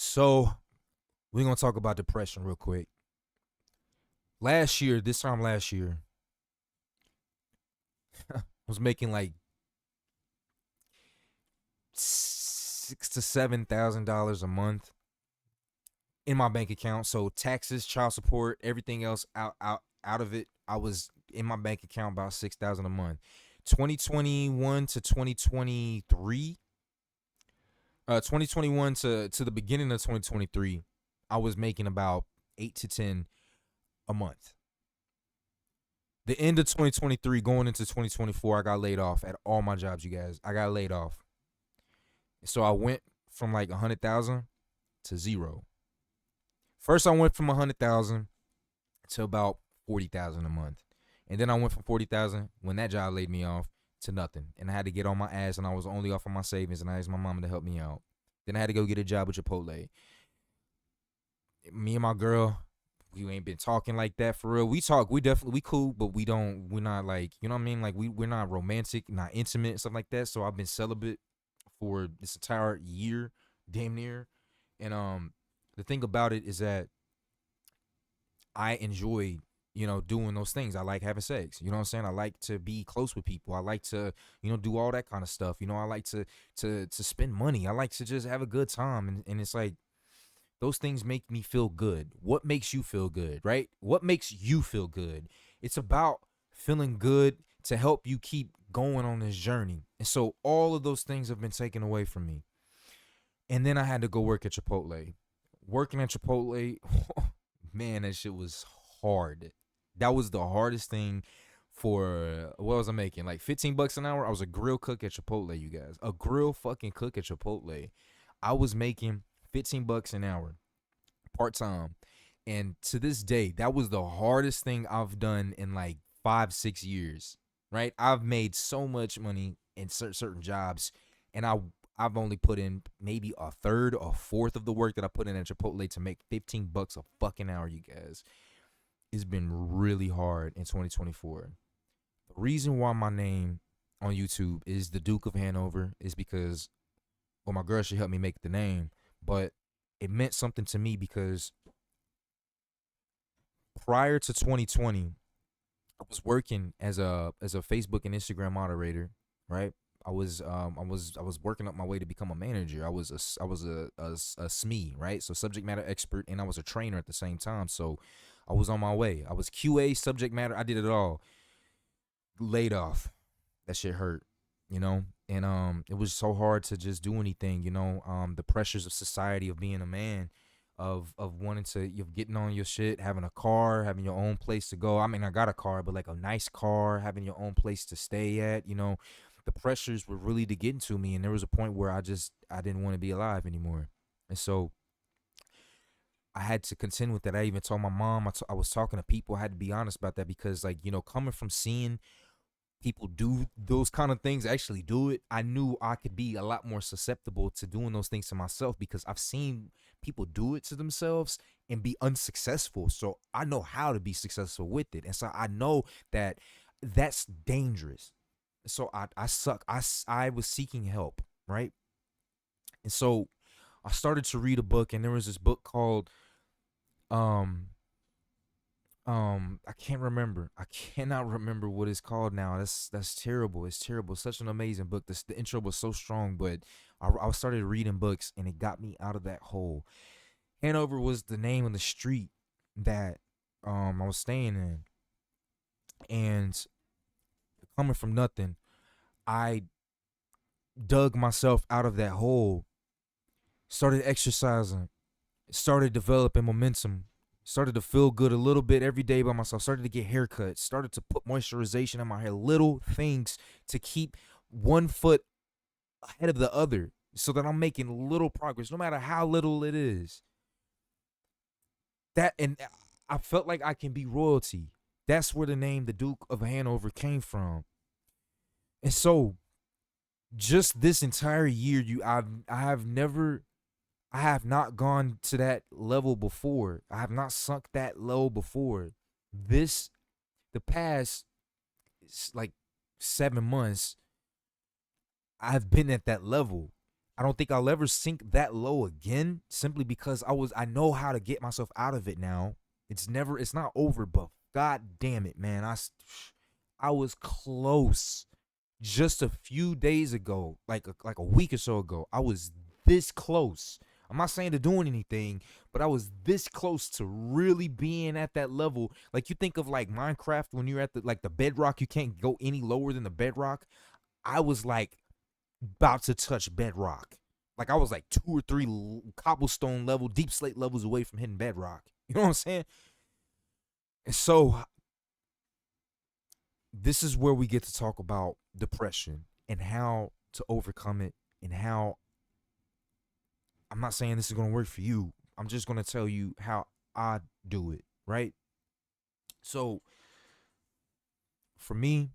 So we're gonna talk about depression real quick. This time last year, I was making like $6,000 to $7,000 a month in my bank account. So taxes, child support, everything else out of it, I was in my bank account about 6,000 a month. 2021 to 2023, 2021 to the beginning of 2023, I was making about 8 to 10 a month. The end of 2023 going into 2024, I got laid off at all my jobs, you guys. I got laid off. So I went from like 100,000 to zero. First I went from 100,000 to about 40,000 a month. And then I went from 40,000 when that job laid me off to nothing. And I had to get on my ass, and I was only off on my savings, and I asked my mama to help me out. Then I had to go get a job with Chipotle. Me and my girl, we ain't been talking like that for real. We talk, we cool, but we're not like, you know what I mean? Like we're not romantic, not intimate, stuff like that. So I've been celibate for this entire year, damn near. And the thing about it is that I enjoy, doing those things. I like having sex. You know what I'm saying? I like to be close with people. I like to, do all that kind of stuff. I like to spend money. I like to just have a good time. And it's like those things make me feel good. What makes you feel good, right? What makes you feel good? It's about feeling good to help you keep going on this journey. And so all of those things have been taken away from me. And then I had to go work at Chipotle. Working at Chipotle, man, that shit was hard. That was the hardest thing for what was I making? Like $15 an hour. I was a grill cook at Chipotle, you guys. A grill fucking cook at Chipotle. I was making $15 an hour, part time. And to this day, that was the hardest thing I've done in like 5, 6 years. Right? I've made so much money in certain jobs, and I've only put in maybe a third or fourth of the work that I put in at Chipotle to make $15 a fucking hour, you guys. It's been really hard in 2024. The reason why my name on YouTube is the Duke of Hanover is because, well, my girl, she helped me make the name, but it meant something to me because prior to 2020, I was working as a Facebook and Instagram moderator, right? I was working up my way to become a manager. I was a SME, right? So subject matter expert, and I was a trainer at the same time. So I was on my way. I was QA, subject matter. I did it all. Laid off. That shit hurt, and it was so hard to just do anything, the pressures of society, of being a man, of wanting to, you're getting on your shit, having a car, having your own place to go. I mean, I got a car, but like a nice car, having your own place to stay at, the pressures were really to get into me, and there was a point where I didn't want to be alive anymore. And so I had to contend with that. I even told my mom. I was talking to people. I had to be honest about that because, like, coming from seeing people do those kind of things, actually do it, I knew I could be a lot more susceptible to doing those things to myself because I've seen people do it to themselves and be unsuccessful. So I know how to be successful with it. And so I know that that's dangerous. So I suck. I was seeking help, right? And so I started to read a book, and there was this book called um I can't remember. I cannot remember what it's called now. That's terrible. It's terrible. Such an amazing book. The intro was so strong, but I started reading books, and it got me out of that hole. Hanover was the name of the street that I was staying in, and coming from nothing, I dug myself out of that hole. Started exercising. Started developing momentum. Started to feel good a little bit every day by myself. Started to get haircuts. Started to put moisturization in my hair. Little things to keep one foot ahead of the other so that I'm making little progress, no matter how little it is. And I felt like I can be royalty. That's where the name the Duke of Hanover came from. And so just this entire year, I have not gone to that level before. I have not sunk that low before. The past like 7 months, I've been at that level. I don't think I'll ever sink that low again, simply because I know how to get myself out of it now. It's not over, but god damn it, man. I was close just a few days ago, like a week or so ago. I was this close. I'm not saying to doing anything, but I was this close to really being at that level. Like, you think of like Minecraft, when you're at the bedrock, you can't go any lower than the bedrock. I was like about to touch bedrock. Like, I was like 2 or 3 cobblestone level, deep slate levels away from hitting bedrock. You know what I'm saying? And so this is where we get to talk about depression and how to overcome it, and how I'm not saying this is going to work for you. I'm just going to tell you how I do it, right? So for me,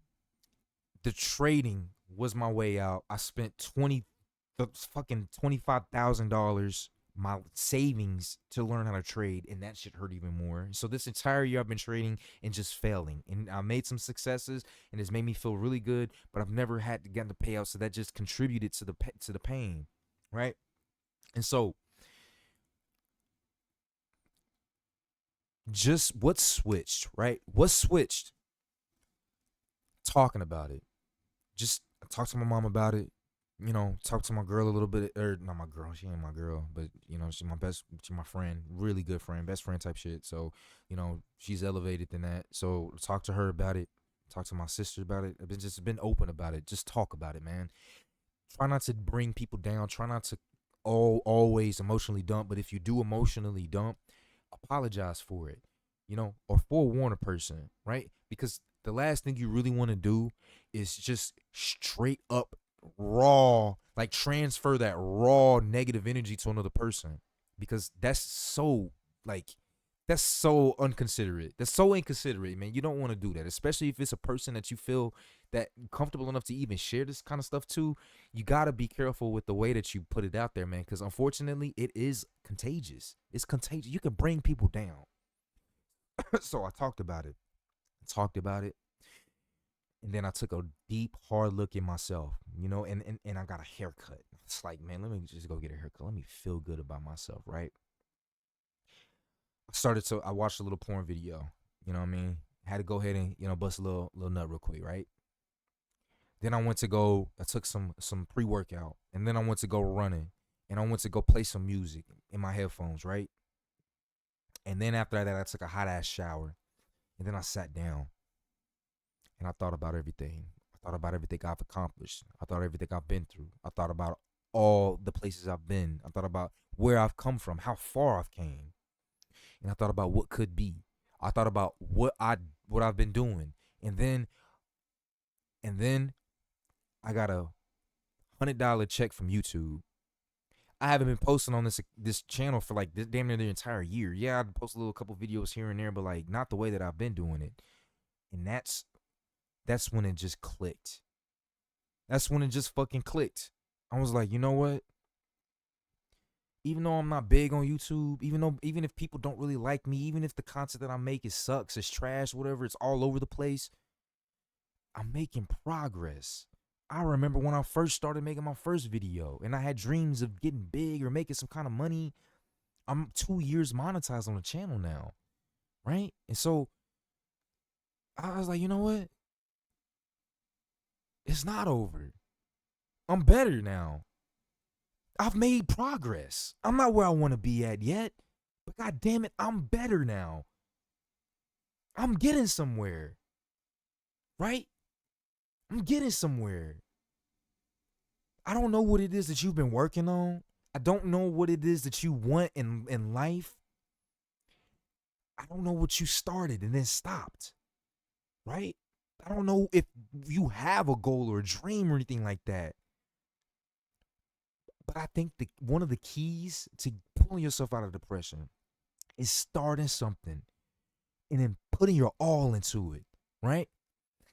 the trading was my way out. I spent $25,000, my savings, to learn how to trade, and that shit hurt even more. So this entire year I've been trading and just failing, and I made some successes, and it's made me feel really good, but I've never had to get the payout, so that just contributed to the pain, right? And so, just what switched, right? What switched? Talking about it. Just talk to my mom about it. Talk to my girl a little bit, or not my girl. She ain't my girl, but she's my friend, really good friend, best friend type shit. So, she's elevated than that. So talk to her about it. Talk to my sister about it. I've just been open about it. Just talk about it, man. Try not to bring people down. Try not to always emotionally dump. But if you do emotionally dump, apologize for it, or forewarn a person, right? Because the last thing you really want to do is just straight up raw, like, transfer that raw negative energy to another person, because that's so unconsiderate. That's so inconsiderate, man. You don't want to do that, especially if it's a person that you feel that comfortable enough to even share this kind of stuff to. You got to be careful with the way that you put it out there, man, because unfortunately it is contagious. It's contagious. You can bring people down. So I talked about it. And then I took a deep, hard look at myself, and I got a haircut. It's like, man, let me just go get a haircut. Let me feel good about myself, right? I watched a little porn video, you know what I mean? Had to go ahead and, bust a little nut real quick, right? Then I took some pre-workout, and then I went to go running, and I went to go play some music in my headphones, right? And then after that, I took a hot ass shower, and then I sat down, and I thought about everything. I thought about everything I've accomplished. I thought everything I've been through. I thought about all the places I've been. I thought about where I've come from, how far I've came, and I thought about what could be. I thought about what I've been doing, and then I got $100 check from YouTube. I haven't been posting on this channel for like damn near the entire year. Yeah, I post a little couple videos here and there, but like not the way that I've been doing it. And that's when it just clicked. That's when it just fucking clicked. I was like, you know what? Even though I'm not big on YouTube, even if people don't really like me, even if the content that I make sucks, it's trash, whatever, it's all over the place, I'm making progress. I remember when I first started making my first video, and I had dreams of getting big or making some kind of money. I'm 2 years monetized on the channel now, right? And so I was like, you know what? It's not over. I'm better now. I've made progress. I'm not where I want to be at yet, but god damn it, I'm better now. I'm getting somewhere, right? I'm getting somewhere. I don't know what it is that you've been working on. I don't know what it is that you want in life. I don't know what you started and then stopped, right? I don't know if you have a goal or a dream or anything like that. But I think one of the keys to pulling yourself out of depression is starting something and then putting your all into it, right?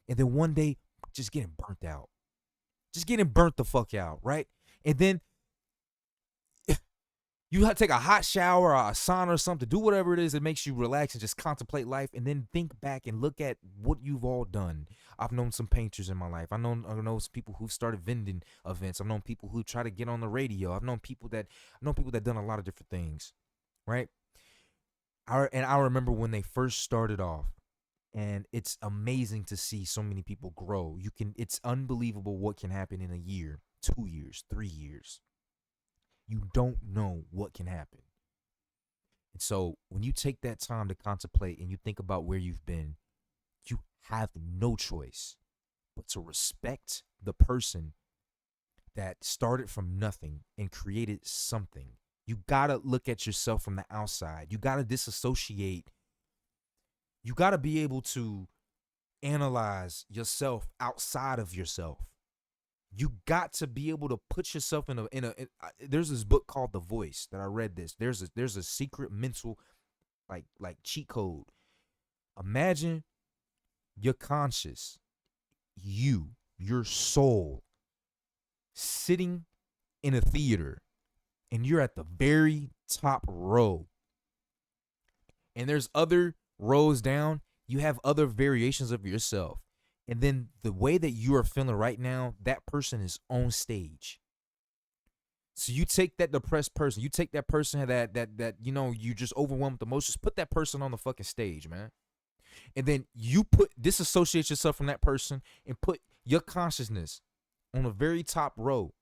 And then one day, just getting burnt out. Just getting burnt the fuck out, right? And then You have to take a hot shower or a sauna or something, do whatever it is that makes you relax and just contemplate life, and then think back and look at what you've all done. I've known some painters in my life. I know some people who started vending events. I've known people who try to get on the radio. I've known people that done a lot of different things, right? I remember when they first started off, and it's amazing to see so many people grow. It's unbelievable what can happen in a year, 2 years, 3 years. You don't know what can happen. And so when you take that time to contemplate and you think about where you've been, you have no choice but to respect the person that started from nothing and created something. You gotta look at yourself from the outside. You gotta disassociate. You gotta be able to analyze yourself outside of yourself. You got to be able to put yourself there's this book called The Voice that I read this. There's a secret mental like cheat code. Imagine your conscious, your soul sitting in a theater, and you're at the very top row. And there's other rows down, you have other variations of yourself. And then the way that you are feeling right now, that person is on stage. So you take that depressed person, you take that person that you just overwhelmed with emotions, put that person on the fucking stage, man. And then you disassociate yourself from that person and put your consciousness on the very top row,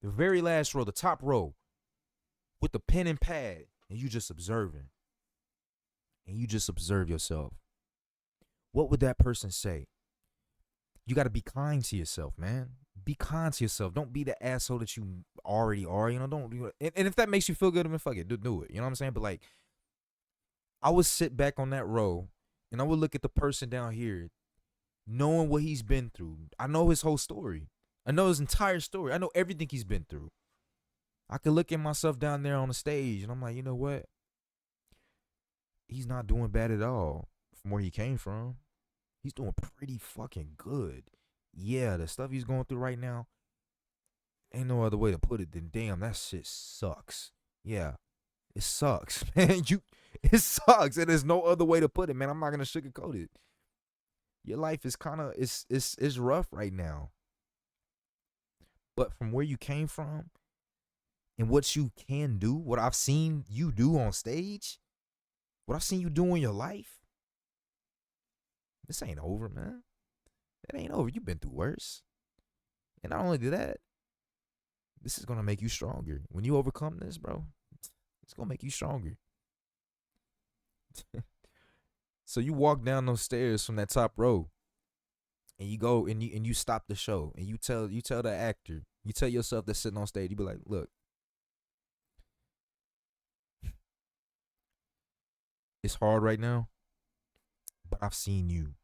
the very last row, the top row, with the pen and pad, and you just observing. And you just observe yourself. What would that person say? You got to be kind to yourself, man. Be kind to yourself. Don't be the asshole that you already are. Don't do it. And if that makes you feel good, then fuck it, do it. You know what I'm saying? But like, I would sit back on that row and I would look at the person down here, knowing what he's been through. I know his whole story. I know his entire story. I know everything he's been through. I could look at myself down there on the stage and I'm like, you know what? He's not doing bad at all from where he came from. He's doing pretty fucking good. Yeah, the stuff he's going through right now, ain't no other way to put it than damn, that shit sucks. Yeah, it sucks, man. It sucks, and there's no other way to put it, man. I'm not gonna sugarcoat it. Your life is kind of it's rough right now, but from where you came from and what you can do, what I've seen you do on stage, what I've seen you do in your life, this ain't over, man. It ain't over. You've been through worse. And not only that, this is going to make you stronger. When you overcome this, bro, it's going to make you stronger. So you walk down those stairs from that top row, and you go and you stop the show, and you tell the actor, you tell yourself that's sitting on stage, you be like, look, it's hard right now, but I've seen you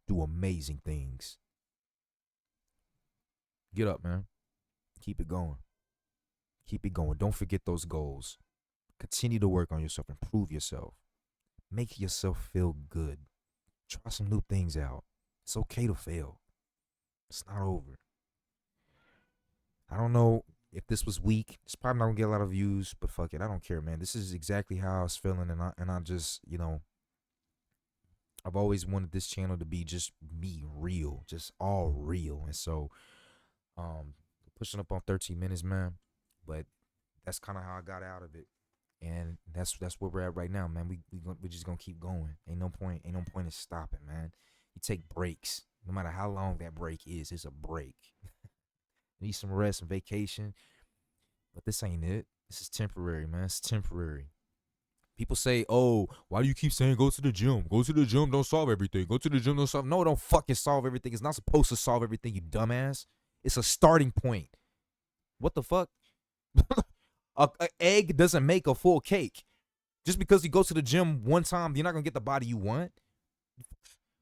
do amazing things. Get up, man. Keep it going. Keep it going. Don't forget those goals. Continue to work on yourself. Improve yourself. Make yourself feel good. Try some new things out. It's okay to fail. It's not over. I don't know if this was weak. It's probably not gonna get a lot of views, but fuck it. I don't care, man. This is exactly how I was feeling, and I just, I've always wanted this channel to be just me, real, just all real. And so, pushing up on 13 minutes, man. But that's kind of how I got out of it, and that's where we're at right now, man. We're just gonna keep going. Ain't no point in stopping, man. You take breaks, no matter how long that break is. It's a break. Need some rest and vacation, but this ain't it. This is temporary, man. It's temporary. People say, oh, why do you keep saying go to the gym? Go to the gym, don't solve everything. Go to the gym, don't solve. No, it don't fucking solve everything. It's not supposed to solve everything, you dumbass. It's a starting point. What the fuck? An egg doesn't make a full cake. Just because you go to the gym one time, you're not going to get the body you want.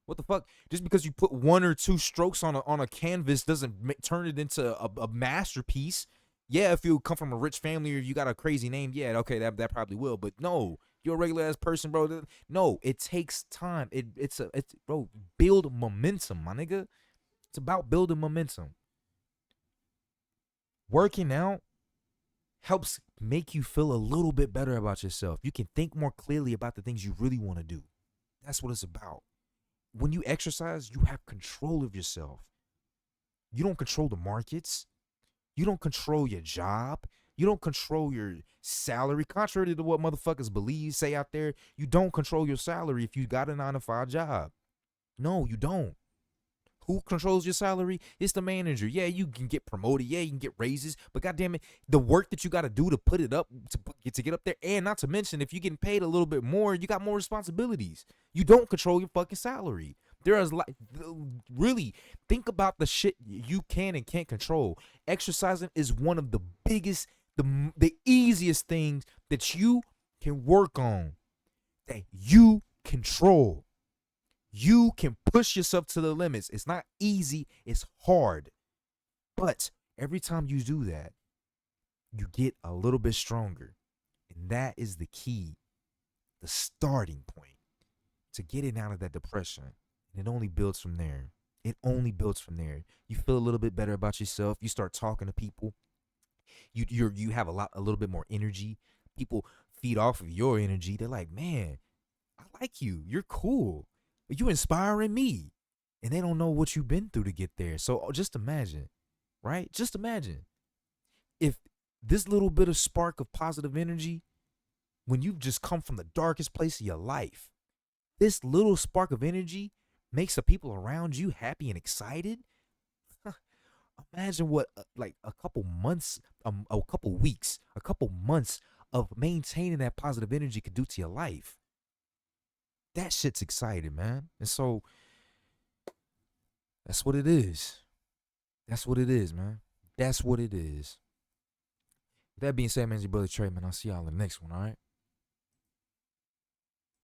What the fuck? Just because you put one or two strokes on a canvas doesn't turn it into a masterpiece. Yeah, if you come from a rich family or you got a crazy name, yeah, okay, that probably will. But no, you're a regular ass person, bro. No, it takes time. It's bro, build momentum, my nigga. It's about building momentum. Working out helps make you feel a little bit better about yourself. You can think more clearly about the things you really want to do. That's what it's about. When you exercise, you have control of yourself. You don't control the markets. You don't control your job. You don't control your salary. Contrary to what motherfuckers believe, say out there, you don't control your salary if you got a 9 to 5 job. No, you don't. Who controls your salary? It's the manager. Yeah, you can get promoted. Yeah, you can get raises. But goddamn it, the work that you got to do to put it up, to get up there, and not to mention, if you're getting paid a little bit more, you got more responsibilities. You don't control your fucking salary. There is like, really, think about the shit you can and can't control. Exercising is one of the biggest, the easiest things that you can work on, that you control. You can push yourself to the limits. It's not easy, it's hard. But every time you do that, you get a little bit stronger. And that is the key, the starting point to getting out of that depression. And it only builds from there. It only builds from there. You feel a little bit better about yourself. You start talking to people. You have a little bit more energy. People feed off of your energy. They're like, man, I like you. You're cool. You inspiring me. And they don't know what you've been through to get there. So just imagine, right? Just imagine if this little bit of spark of positive energy, when you've just come from the darkest place of your life, this little spark of energy makes the people around you happy and excited. Imagine what like a couple months, a couple weeks, a couple months of maintaining that positive energy could do to your life. That shit's exciting, man. And so that's what it is. That's what it is, man. That's what it is. With that being said, man, it's your brother Trey, man. I'll see y'all in the next one, all right?